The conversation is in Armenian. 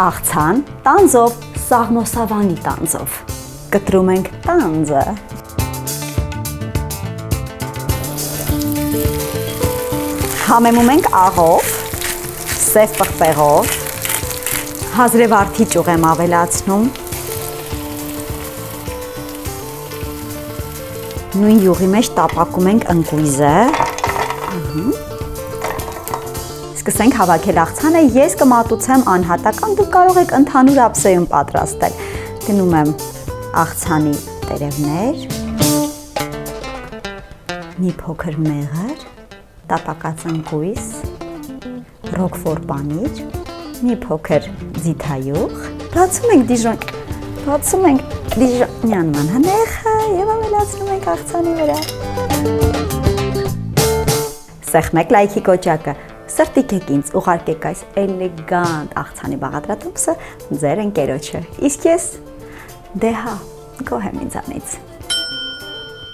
աղցան տանձով, սաղմոսավանի տանձով։ Կտրում ենք տանձը։ Համեմում ենք աղով, սև պղպեղով, հազրև արդի ճյուղ եմ ավելացնում, նույն յուղի մեջ տապակում ենք ընկույզը, սկսենք հավաքել աղցանը, ես կմատուցեմ անհատական, դուք կարող եք ընդհանուր ափսեում պատրաստել, դնում եմ աղցանի տերևներ, մի փոքր մեղր, տապակած ընկույզ, ռոկֆոր պանիր, մի փոքր ձիթայուղ, բացում ենք դիժոնյան մանանեխը և ավելացնում ենք աղցանի վրա։ Սեղմեք լայքի կոճակը, սրտիկեք ինձ, ուղարկեք այս էլեգանտ աղցանի բաղադրատոմսը ձեր ընկերոջը, իսկ ես դե հա, գոհ եմ ինձանից։